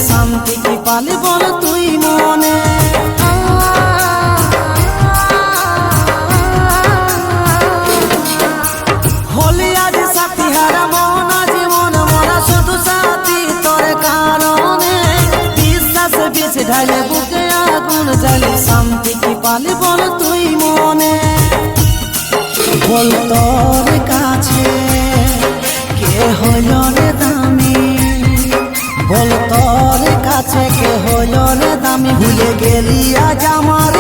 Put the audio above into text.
শান্তি কি পালি বল তুই মনে। হলি আজ সাথী হারা মন জীবন মরা শুধু সাথী তোর কারণে। বিশ্বাস বিষ ঢাইলে বুকে আগুন জ্বালি শান্তি কি পালি বল তুই মনে। বল তোর কাছে কে হইল রে দামি, বল তোর কাছে কে হইল রে দামি। ভুলে গেলি আজ আমার